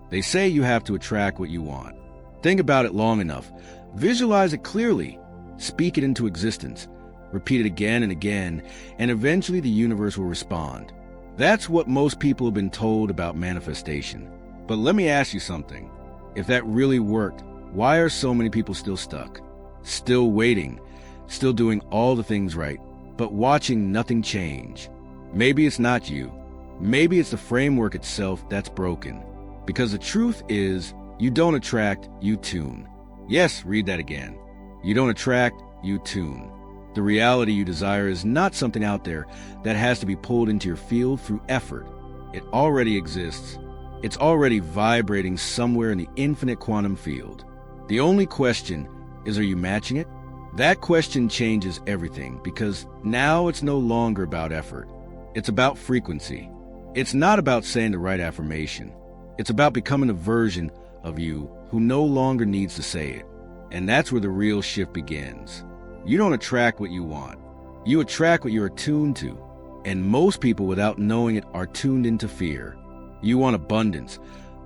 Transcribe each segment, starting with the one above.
They say you have to attract what you want. Think about it long enough. Visualize it clearly. Speak it into existence. Repeat it again and again, and eventually the universe will respond. That's what most people have been told about manifestation. But let me ask you something. If that really worked, why are so many people still stuck? Still waiting, still doing all the things right, but watching nothing change? Maybe it's not you. Maybe it's the framework itself that's broken. Because the truth is, you don't attract, you tune. Yes, read that again. You don't attract, you tune. The reality you desire is not something out there that has to be pulled into your field through effort. It already exists. It's already vibrating somewhere in the infinite quantum field. The only question is, are you matching it? That question changes everything, because now it's no longer about effort. It's about frequency. It's not about saying the right affirmation. It's about becoming a version of you who no longer needs to say it. And that's where the real shift begins. You don't attract what you want. You attract what you're attuned to. And most people, without knowing it, are tuned into fear. You want abundance,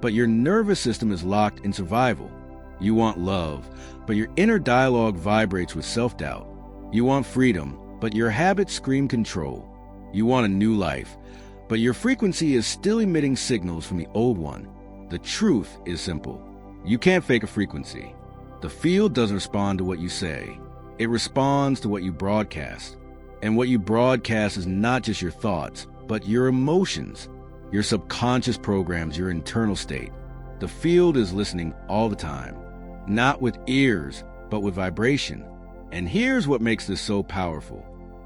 but your nervous system is locked in survival. You want love, but your inner dialogue vibrates with self-doubt. You want freedom, but your habits scream control. You want a new life, but your frequency is still emitting signals from the old one. The truth is simple. You can't fake a frequency. The field doesn't respond to what you say. It responds to what you broadcast. And what you broadcast is not just your thoughts, but your emotions, your subconscious programs, your internal state. The field is listening all the time, not with ears, but with vibration. And here's what makes this so powerful.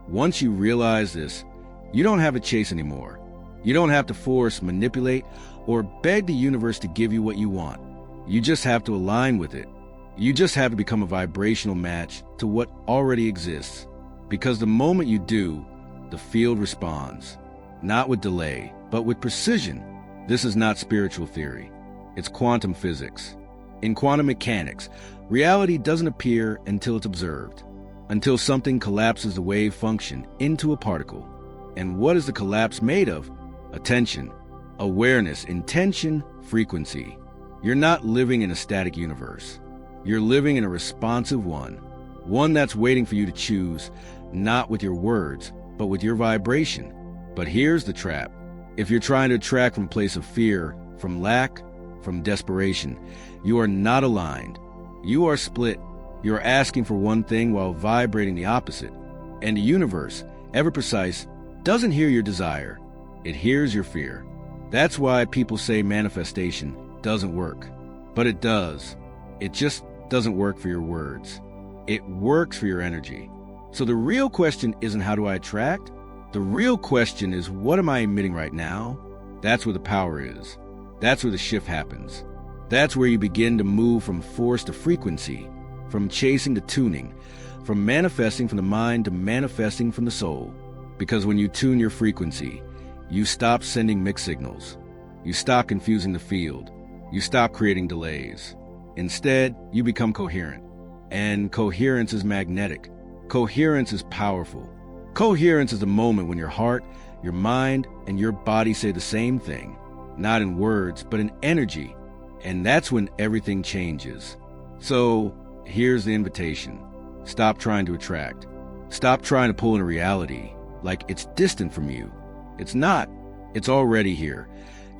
Once you realize this, you don't have to chase anymore. You don't have to force, manipulate, or beg the universe to give you what you want. You just have to align with it. You just have to become a vibrational match to what already exists. Because the moment you do, the field responds. Not with delay, but with precision. This is not spiritual theory. It's quantum physics. In quantum mechanics, reality doesn't appear until it's observed, until something collapses the wave function into a particle. And what is the collapse made of? Attention, awareness, intention, frequency. You're not living in a static universe. You're living in a responsive one that's waiting for you to choose, not with your words, but with your vibration. But here's the trap. If you're trying to attract from a place of fear, from lack, from desperation, you are not aligned. You are split. You're asking for one thing while vibrating the opposite. And the universe, ever precise, doesn't hear your desire. It hears your fear. That's why people say manifestation doesn't work. But it does. It just doesn't work for your words. It works for your energy. So the real question isn't how do I attract? The real question is, what am I emitting right now? That's where the power is. That's where the shift happens. That's where you begin to move from force to frequency, from chasing to tuning, from manifesting from the mind to manifesting from the soul. Because when you tune your frequency, you stop sending mixed signals. You stop confusing the field. You stop creating delays. Instead, you become coherent. And coherence is magnetic. Coherence is powerful. Coherence is the moment when your heart, your mind, and your body say the same thing. Not in words, but in energy. And that's when everything changes. So, here's the invitation. Stop trying to attract. Stop trying to pull in a reality like it's distant from you. It's not. It's already here,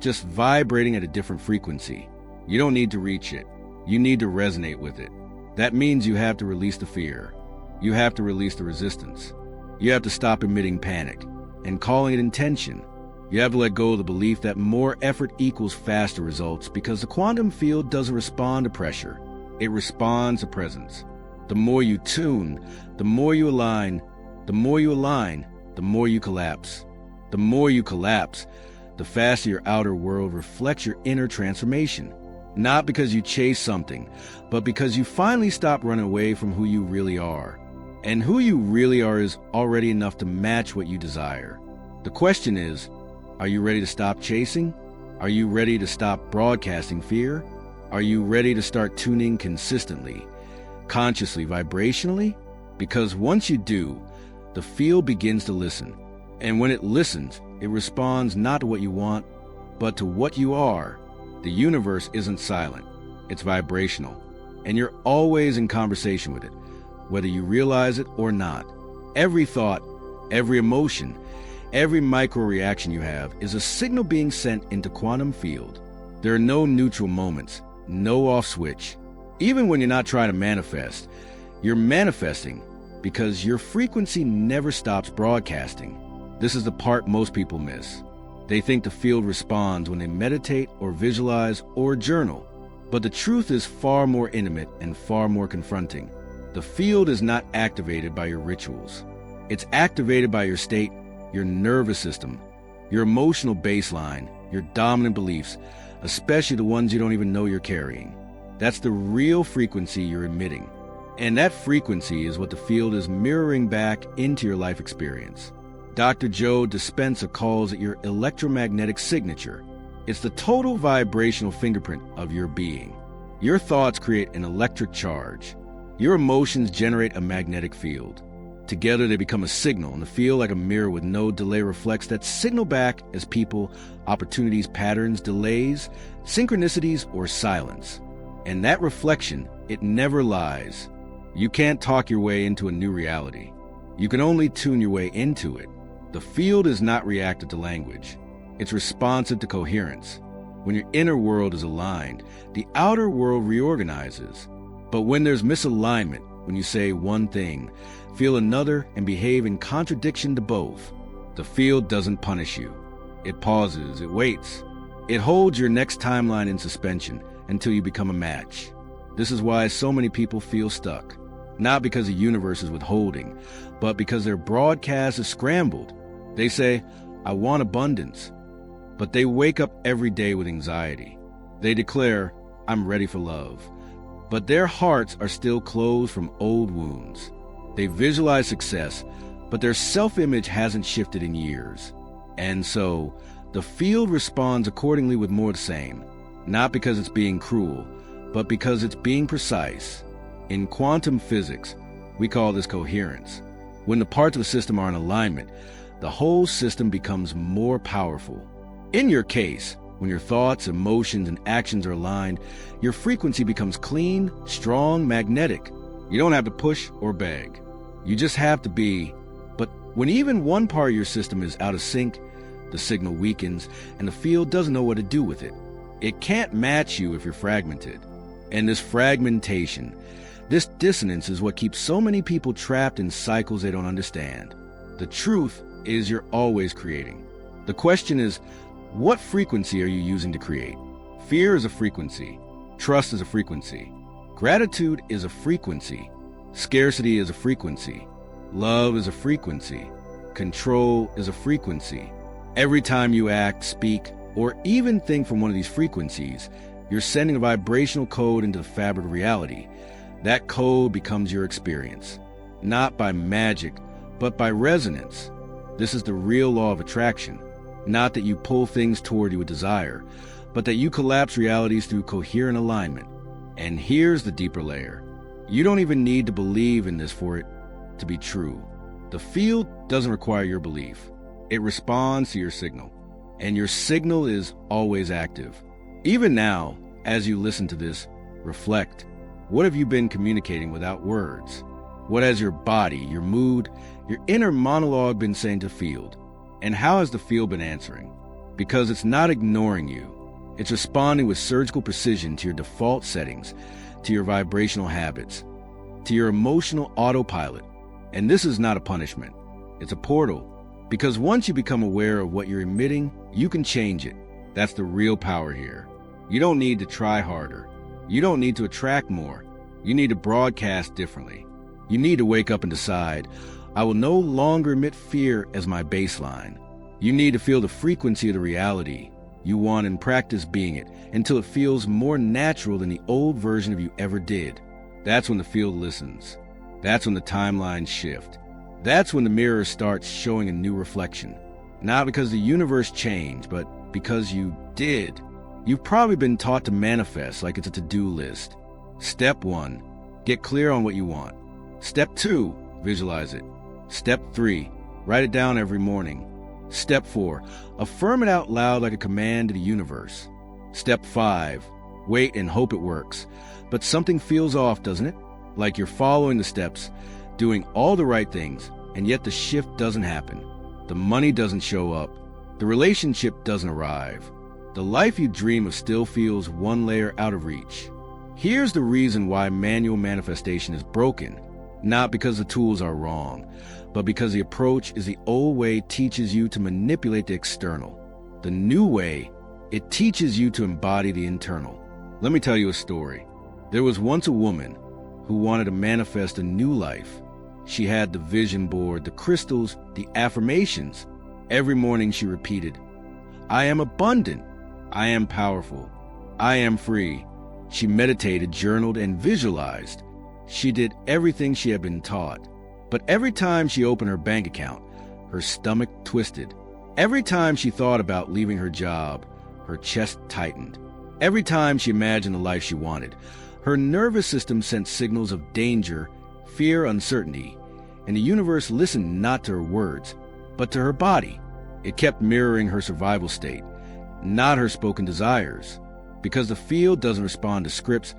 just vibrating at a different frequency. You don't need to reach it. You need to resonate with it. That means you have to release the fear. You have to release the resistance. You have to stop emitting panic and calling it intention. You have to let go of the belief that more effort equals faster results, because the quantum field doesn't respond to pressure. It responds to presence. The more you tune, the more you align. The more you align, the more you collapse. The more you collapse, the faster your outer world reflects your inner transformation. Not because you chase something, but because you finally stop running away from who you really are. And who you really are is already enough to match what you desire. The question is, are you ready to stop chasing? Are you ready to stop broadcasting fear? Are you ready to start tuning consistently, consciously, vibrationally? Because once you do, the field begins to listen. And when it listens, it responds not to what you want, but to what you are. The universe isn't silent. It's vibrational. And you're always in conversation with it, whether you realize it or not. Every thought, every emotion, every micro-reaction you have is a signal being sent into quantum field. There are no neutral moments, no off switch. Even when you're not trying to manifest, you're manifesting because your frequency never stops broadcasting. This is the part most people miss. They think the field responds when they meditate or visualize or journal. But the truth is far more intimate and far more confronting. The field is not activated by your rituals. It's activated by your state, your nervous system, your emotional baseline, your dominant beliefs, especially the ones you don't even know you're carrying. That's the real frequency you're emitting. And that frequency is what the field is mirroring back into your life experience. Dr. Joe Dispenza calls it your electromagnetic signature. It's the total vibrational fingerprint of your being. Your thoughts create an electric charge. Your emotions generate a magnetic field. Together they become a signal, and the field, like a mirror with no delay, reflects that signal back as people, opportunities, patterns, delays, synchronicities, or silence. And that reflection, it never lies. You can't talk your way into a new reality. You can only tune your way into it. The field is not reactive to language. It's responsive to coherence. When your inner world is aligned, the outer world reorganizes. But when there's misalignment, when you say one thing, feel another, and behave in contradiction to both, the field doesn't punish you. It pauses, it waits. It holds your next timeline in suspension until you become a match. This is why so many people feel stuck. Not because the universe is withholding, but because their broadcast is scrambled. They say, I want abundance. But they wake up every day with anxiety. They declare, I'm ready for love. But their hearts are still closed from old wounds. They visualize success, but their self-image hasn't shifted in years. And so, the field responds accordingly with more of the same. Not because it's being cruel, but because it's being precise. In quantum physics, we call this coherence. When the parts of a system are in alignment, the whole system becomes more powerful. In your case, when your thoughts, emotions, and actions are aligned, your frequency becomes clean, strong, magnetic. You don't have to push or beg. You just have to be. But when even one part of your system is out of sync, the signal weakens, and the field doesn't know what to do with it. It can't match you if you're fragmented. And this fragmentation, this dissonance is what keeps so many people trapped in cycles they don't understand. The truth is you're always creating. The question is, what frequency are you using to create? Fear is a frequency. Trust is a frequency. Gratitude is a frequency. Scarcity is a frequency. Love is a frequency. Control is a frequency. Every time you act, speak, or even think from one of these frequencies, you're sending a vibrational code into the fabric of reality. That code becomes your experience. Not by magic, but by resonance. This is the real law of attraction. Not that you pull things toward you with desire, but that you collapse realities through coherent alignment. And here's the deeper layer. You don't even need to believe in this for it to be true. The field doesn't require your belief. It responds to your signal. And your signal is always active. Even now, as you listen to this, reflect. What have you been communicating without words? What has your body, your mood, your inner monologue been saying to the field? And how has the field been answering? Because it's not ignoring you. It's responding with surgical precision to your default settings, to your vibrational habits, to your emotional autopilot. And this is not a punishment. It's a portal. Because once you become aware of what you're emitting, you can change it. That's the real power here. You don't need to try harder. You don't need to attract more. You need to broadcast differently. You need to wake up and decide, I will no longer emit fear as my baseline. You need to feel the frequency of the reality you want and practice being it until it feels more natural than the old version of you ever did. That's when the field listens. That's when the timelines shift. That's when the mirror starts showing a new reflection. Not because the universe changed, but because you did. You've probably been taught to manifest like it's a to-do list. Step 1, get clear on what you want. Step 2, visualize it. Step 3, write it down every morning. Step 4, affirm it out loud like a command to the universe. Step 5. Wait and hope it works. But something feels off, doesn't it? Like you're following the steps, doing all the right things, and yet the shift doesn't happen. The money doesn't show up. The relationship doesn't arrive. The life you dream of still feels one layer out of reach. Here's the reason why manual manifestation is broken. Not because the tools are wrong, but because the approach is the old way teaches you to manipulate the external. The new way, it teaches you to embody the internal. Let me tell you a story. There was once a woman who wanted to manifest a new life. She had the vision board, the crystals, the affirmations. Every morning she repeated, "I am abundant. I am powerful. I am free." She meditated, journaled, and visualized. She did everything she had been taught. But every time she opened her bank account, her stomach twisted. Every time she thought about leaving her job, her chest tightened. Every time she imagined the life she wanted, her nervous system sent signals of danger, fear, uncertainty, and the universe listened not to her words, but to her body. It kept mirroring her survival state, not her spoken desires. Because the field doesn't respond to scripts,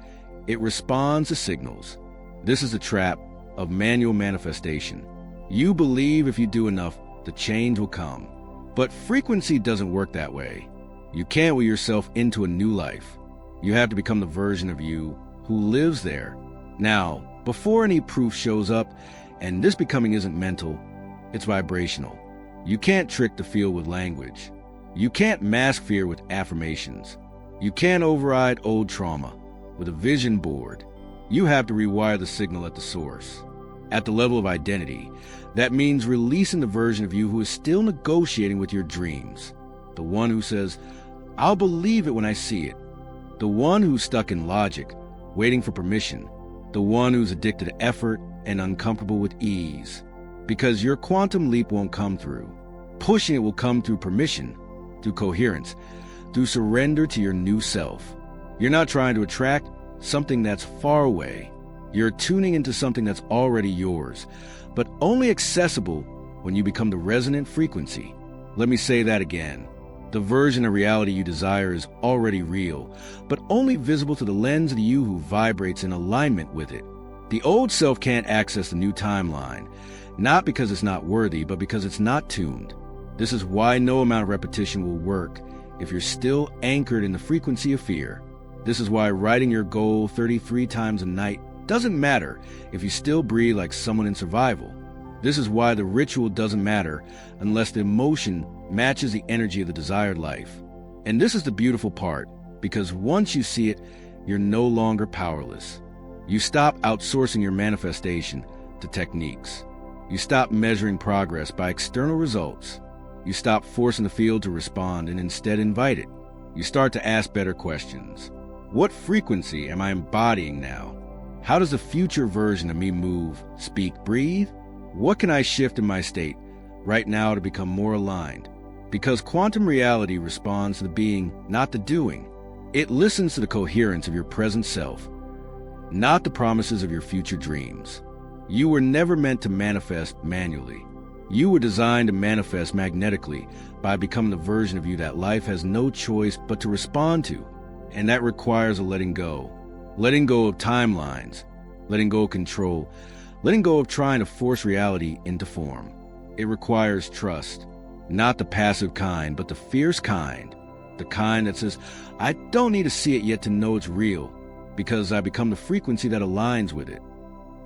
it responds to signals. This is the trap of manual manifestation. You believe if you do enough, the change will come. But frequency doesn't work that way. You can't will yourself into a new life. You have to become the version of you who lives there. Now, before any proof shows up, and this becoming isn't mental, it's vibrational. You can't trick the field with language. You can't mask fear with affirmations. You can't override old trauma with a vision board. You have to rewire the signal at the source. At the level of identity, that means releasing the version of you who is still negotiating with your dreams. The one who says, "I'll believe it when I see it." The one who's stuck in logic, waiting for permission. The one who's addicted to effort and uncomfortable with ease. Because your quantum leap won't come through. Pushing it will come through permission, through coherence, through surrender to your new self. You're not trying to attract something that's far away. You're tuning into something that's already yours, but only accessible when you become the resonant frequency. Let me say that again. The version of reality you desire is already real, but only visible to the lens of you who vibrates in alignment with it. The old self can't access the new timeline, not because it's not worthy, but because it's not tuned. This is why no amount of repetition will work if you're still anchored in the frequency of fear. This is why writing your goal 33 times a night doesn't matter if you still breathe like someone in survival. This is why the ritual doesn't matter unless the emotion matches the energy of the desired life. And this is the beautiful part, because once you see it, you're no longer powerless. You stop outsourcing your manifestation to techniques. You stop measuring progress by external results. You stop forcing the field to respond and instead invite it. You start to ask better questions. What frequency am I embodying now? How does the future version of me move, speak, breathe? What can I shift in my state right now to become more aligned? Because quantum reality responds to the being, not the doing. It listens to the coherence of your present self, not the promises of your future dreams. You were never meant to manifest manually. You were designed to manifest magnetically by becoming the version of you that life has no choice but to respond to. And that requires a letting go. Letting go of timelines, letting go of control, letting go of trying to force reality into form. It requires trust, not the passive kind, but the fierce kind. The kind that says, I don't need to see it yet to know it's real, because I become the frequency that aligns with it.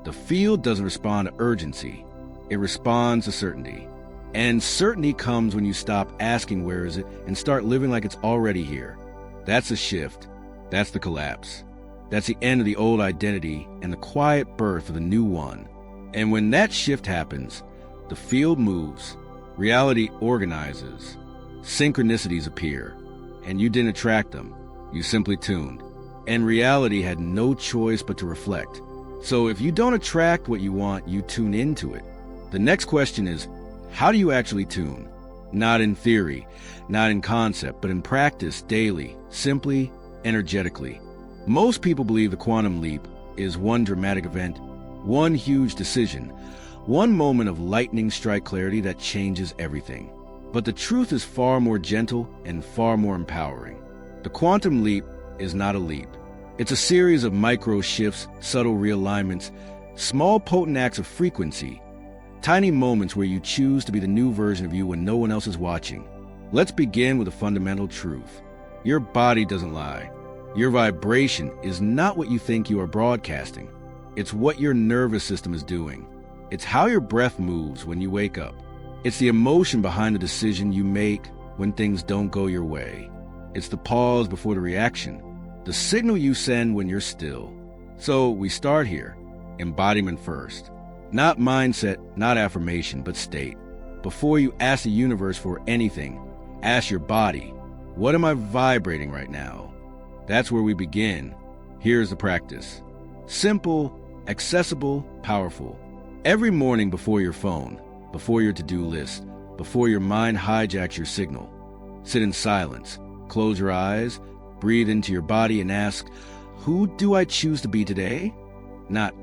The field doesn't respond to urgency. It responds to certainty. And certainty comes when you stop asking where is it and start living like it's already here. That's the shift. That's the collapse. That's the end of the old identity and the quiet birth of the new one. And when that shift happens, the field moves, reality organizes, synchronicities appear, and you didn't attract them. You simply tuned. And reality had no choice but to reflect. So if you don't attract what you want, you tune into it. The next question is, how do you actually tune? Not in theory, not in concept, but in practice, daily, simply, energetically. Most people believe the quantum leap is one dramatic event, one huge decision, one moment of lightning strike clarity that changes everything. But the truth is far more gentle and far more empowering. The quantum leap is not a leap. It's a series of micro shifts, subtle realignments, small potent acts of frequency, tiny moments where you choose to be the new version of you when no one else is watching. Let's begin with a fundamental truth. Your body doesn't lie. Your vibration is not what you think you are broadcasting. It's what your nervous system is doing. It's how your breath moves when you wake up. It's the emotion behind the decision you make when things don't go your way. It's the pause before the reaction, the signal you send when you're still. So we start here, embodiment first. Not mindset, not affirmation, but state. Before you ask the universe for anything, ask your body, what am I vibrating right now? That's where we begin. Here's the practice. Simple, accessible, powerful. Every morning before your phone, before your to-do list, before your mind hijacks your signal, sit in silence, close your eyes, breathe into your body and ask, who do I choose to be today? Not,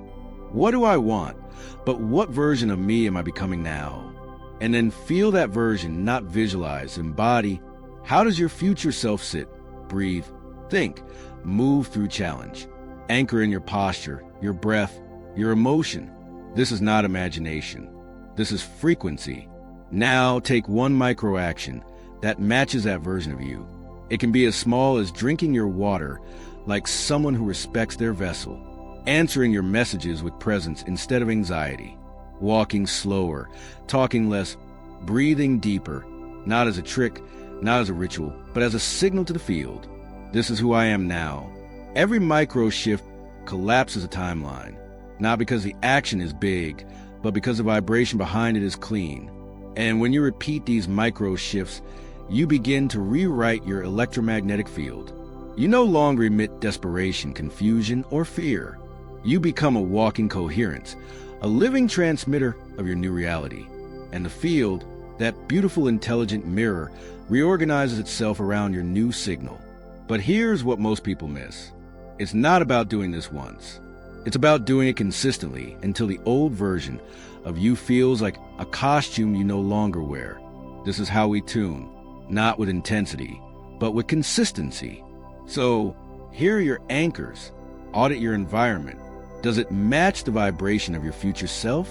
what do I want, but what version of me am I becoming now? And then feel that version, not visualize, embody. How does your future self sit, breathe, think, move through challenge? Anchor in your posture, your breath, your emotion. This is not imagination. This is frequency. Now take one micro action that matches that version of you. It can be as small as drinking your water like someone who respects their vessel, answering your messages with presence instead of anxiety, walking slower, talking less, breathing deeper, not as a trick, not as a ritual, but as a signal to the field. This is who I am now. Every micro shift collapses a timeline, not because the action is big, but because the vibration behind it is clean. And when you repeat these micro shifts, you begin to rewrite your electromagnetic field. You no longer emit desperation, confusion, or fear. You become a walking coherence, a living transmitter of your new reality. And the field, that beautiful intelligent mirror, reorganizes itself around your new signal. But here's what most people miss. It's not about doing this once. It's about doing it consistently until the old version of you feels like a costume you no longer wear. This is how we tune, not with intensity, but with consistency. So, here are your anchors. Audit your environment. Does it match the vibration of your future self?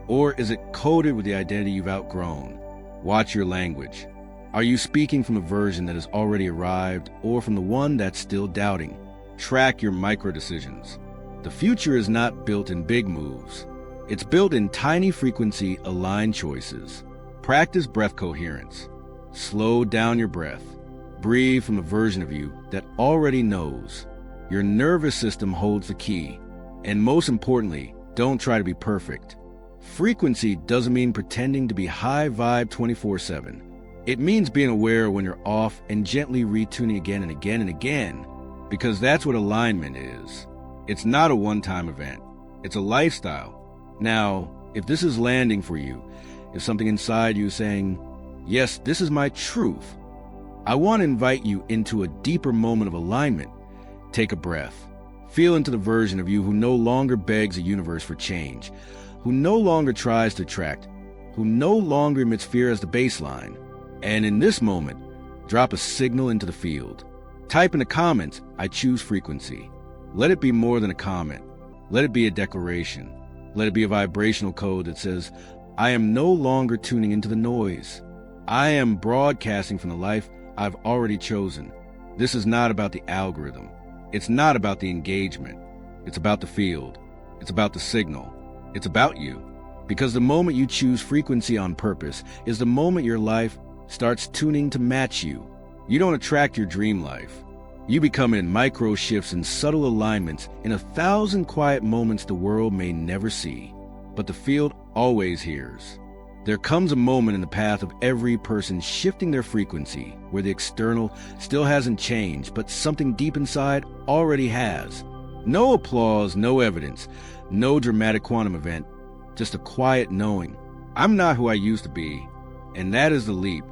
Or is it coded with the identity you've outgrown? Watch your language. Are you speaking from a version that has already arrived or from the one that's still doubting? Track your micro decisions. The future is not built in big moves. It's built in tiny frequency aligned choices. Practice breath coherence. Slow down your breath. Breathe from a version of you that already knows. Your nervous system holds the key. And most importantly, don't try to be perfect. Frequency doesn't mean pretending to be high vibe 24/7. It means being aware when you're off and gently retuning again and again and again, because that's what alignment is. It's not a one-time event. It's a lifestyle. Now, if this is landing for you, if something inside you is saying, yes, this is my truth, I want to invite you into a deeper moment of alignment. Take a breath. Feel into the version of you who no longer begs the universe for change, who no longer tries to attract, who no longer emits fear as the baseline. And in this moment, drop a signal into the field. Type in the comments, I choose frequency. Let it be more than a comment. Let it be a declaration. Let it be a vibrational code that says, I am no longer tuning into the noise. I am broadcasting from the life I've already chosen. This is not about the algorithm. It's not about the engagement. It's about the field. It's about the signal. It's about you. Because the moment you choose frequency on purpose is the moment your life starts tuning to match you. You don't attract your dream life. You become in micro shifts and subtle alignments in 1,000 quiet moments the world may never see. But the field always hears. There comes a moment in the path of every person shifting their frequency where the external still hasn't changed, but something deep inside already has. No applause, no evidence, no dramatic quantum event, just a quiet knowing. I'm not who I used to be, and that is the leap.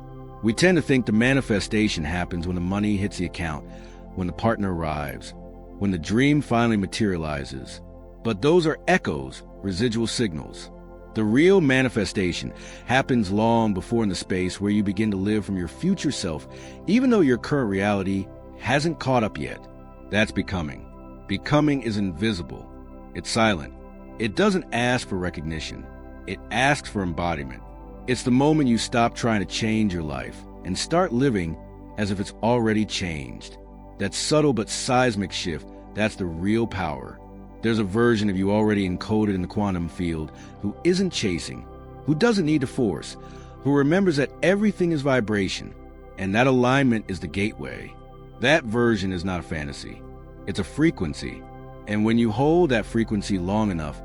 We tend to think the manifestation happens when the money hits the account, when the partner arrives, when the dream finally materializes. But those are echoes, residual signals. The real manifestation happens long before in the space where you begin to live from your future self, even though your current reality hasn't caught up yet. That's becoming. Becoming is invisible. It's silent. It doesn't ask for recognition. It asks for embodiment. It's the moment you stop trying to change your life and start living as if it's already changed. That subtle but seismic shift, that's the real power. There's a version of you already encoded in the quantum field who isn't chasing, who doesn't need to force, who remembers that everything is vibration, and that alignment is the gateway. That version is not a fantasy. It's a frequency. And when you hold that frequency long enough,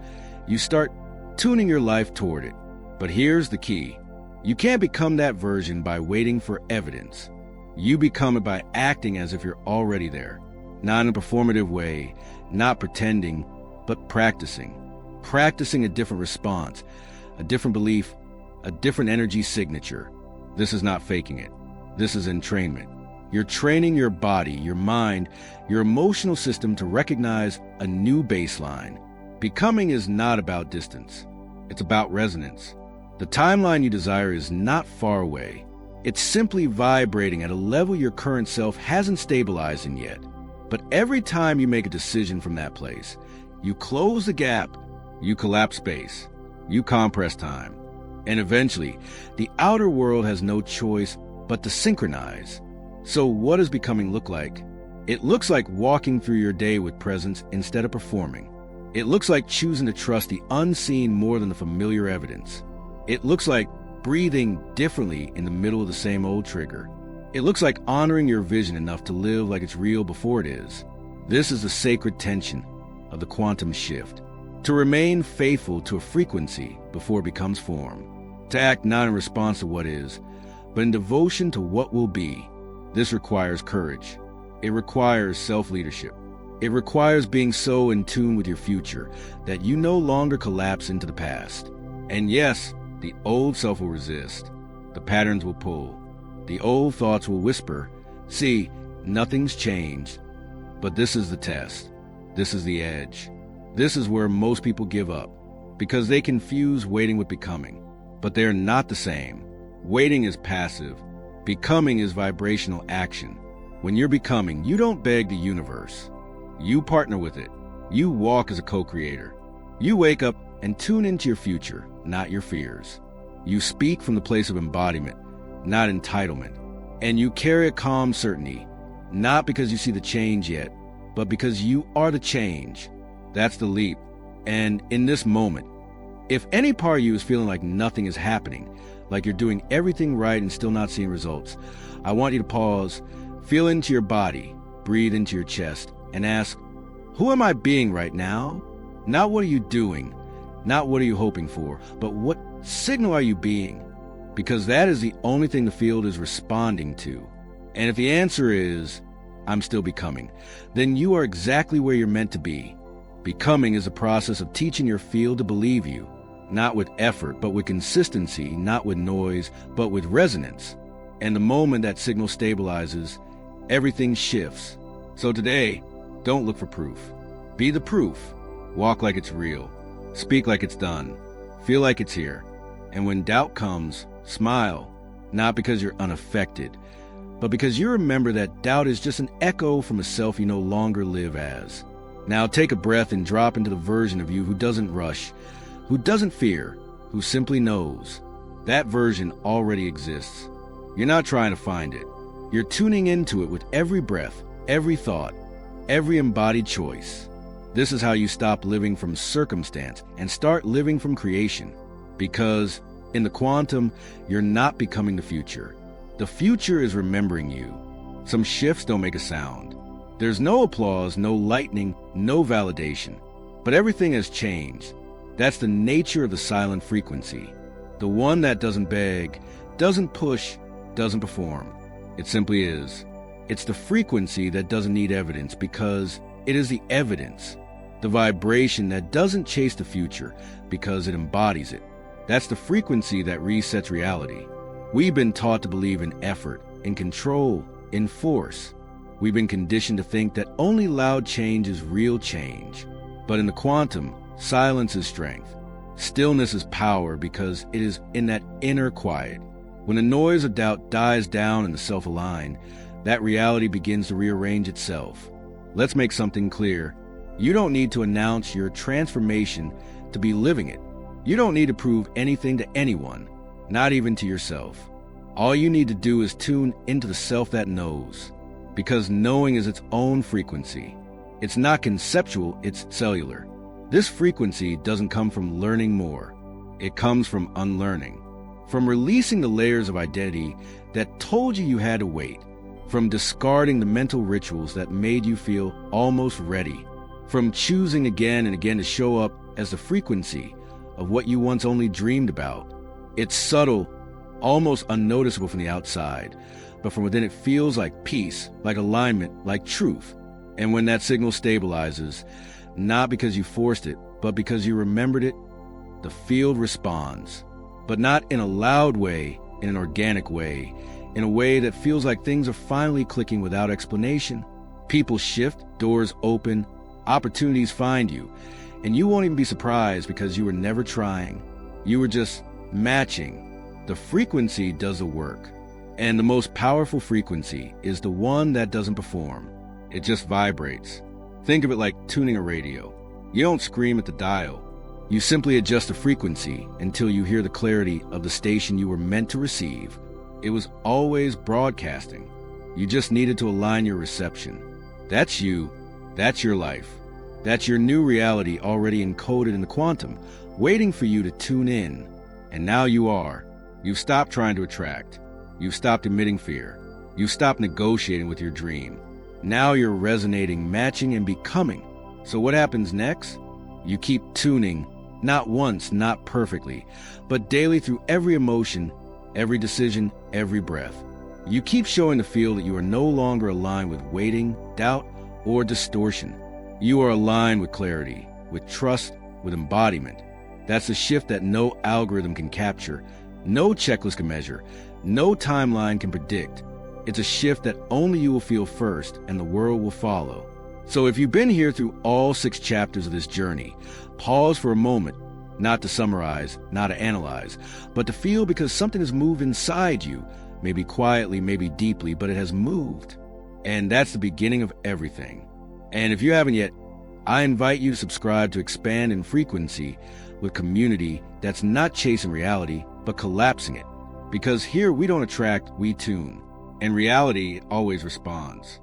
you start tuning your life toward it. But here's the key. You can't become that version by waiting for evidence. You become it by acting as if you're already there. Not in a performative way, not pretending, but practicing. Practicing a different response, a different belief, a different energy signature. This is not faking it. This is entrainment. You're training your body, your mind, your emotional system to recognize a new baseline. Becoming is not about distance. It's about resonance. The timeline you desire is not far away. It's simply vibrating at a level your current self hasn't stabilized in yet. But every time you make a decision from that place, you close the gap, you collapse space, you compress time. And eventually, the outer world has no choice but to synchronize. So what does becoming look like? It looks like walking through your day with presence instead of performing. It looks like choosing to trust the unseen more than the familiar evidence. It looks like breathing differently in the middle of the same old trigger. It looks like honoring your vision enough to live like it's real before it is. This is the sacred tension of the quantum shift. To remain faithful to a frequency before it becomes form. To act not in response to what is, but in devotion to what will be. This requires courage. It requires self-leadership. It requires being so in tune with your future that you no longer collapse into the past. And yes, the old self will resist. The patterns will pull. The old thoughts will whisper, see, nothing's changed. But this is the test. This is the edge. This is where most people give up, because they confuse waiting with becoming. But they're not the same. Waiting is passive. Becoming is vibrational action. When you're becoming, you don't beg the universe. You partner with it. You walk as a co-creator. You wake up and tune into your future, not your fears. You speak from the place of embodiment, not entitlement. And you carry a calm certainty, not because you see the change yet, but because you are the change. That's the leap. And in this moment, if any part of you is feeling like nothing is happening, like you're doing everything right and still not seeing results, I want you to pause, feel into your body, breathe into your chest, and ask, who am I being right now? Not what are you doing, not what are you hoping for, but what signal are you being? Because that is the only thing the field is responding to. And if the answer is, I'm still becoming, then you are exactly where you're meant to be. Becoming is a process of teaching your field to believe you, not with effort, but with consistency, not with noise, but with resonance. And the moment that signal stabilizes, everything shifts. So today, don't look for proof. Be the proof. Walk like it's real. Speak like it's done. Feel like it's here. And when doubt comes, smile, not because you're unaffected, but because you remember that doubt is just an echo from a self you no longer live as. Now take a breath and drop into the version of you who doesn't rush, who doesn't fear, who simply knows. That version already exists. You're not trying to find it. You're tuning into it with every breath, every thought, every embodied choice. This is how you stop living from circumstance and start living from creation. Because in the quantum, you're not becoming the future. The future is remembering you. Some shifts don't make a sound. There's no applause, no lightning, no validation. But everything has changed. That's the nature of the silent frequency. The one that doesn't beg, doesn't push, doesn't perform. It simply is. It's the frequency that doesn't need evidence because it is the evidence. The vibration that doesn't chase the future because it embodies it. That's the frequency that resets reality. We've been taught to believe in effort, in control, in force. We've been conditioned to think that only loud change is real change. But in the quantum, silence is strength. Stillness is power because it is in that inner quiet. When the noise of doubt dies down and the self align, that reality begins to rearrange itself. Let's make something clear. You don't need to announce your transformation to be living it. You don't need to prove anything to anyone, not even to yourself. All you need to do is tune into the self that knows, because knowing is its own frequency. It's not conceptual, it's cellular. This frequency doesn't come from learning more. It comes from unlearning, from releasing the layers of identity that told you had to wait, from discarding the mental rituals that made you feel almost ready, from choosing again and again to show up as the frequency of what you once only dreamed about. It's subtle, almost unnoticeable from the outside, but from within it feels like peace, like alignment, like truth. And when that signal stabilizes, not because you forced it, but because you remembered it, the field responds. But not in a loud way, in an organic way, in a way that feels like things are finally clicking without explanation. People shift, doors open, opportunities find you, and you won't even be surprised because you were never trying. You were just matching. The frequency does the work. And the most powerful frequency is the one that doesn't perform. It just vibrates. Think of it like tuning a radio. You don't scream at the dial. You simply adjust the frequency until you hear the clarity of the station you were meant to receive. It was always broadcasting. You just needed to align your reception. That's you. That's your life. That's your new reality already encoded in the quantum, waiting for you to tune in. And now you are. You've stopped trying to attract. You've stopped emitting fear. You've stopped negotiating with your dream. Now you're resonating, matching, and becoming. So what happens next? You keep tuning, not once, not perfectly, but daily through every emotion, every decision, every breath. You keep showing the field that you are no longer aligned with waiting, doubt, or distortion. You are aligned with clarity, with trust, with embodiment. That's a shift that no algorithm can capture, no checklist can measure, no timeline can predict. It's a shift that only you will feel first, and the world will follow. So if you've been here through all 6 chapters of this journey, pause for a moment, not to summarize, not to analyze, but to feel, because something has moved inside you, maybe quietly, maybe deeply, but it has moved. And that's the beginning of everything. And if you haven't yet, I invite you to subscribe to Expand in Frequency with community that's not chasing reality, but collapsing it. Because here we don't attract, we tune. And reality always responds.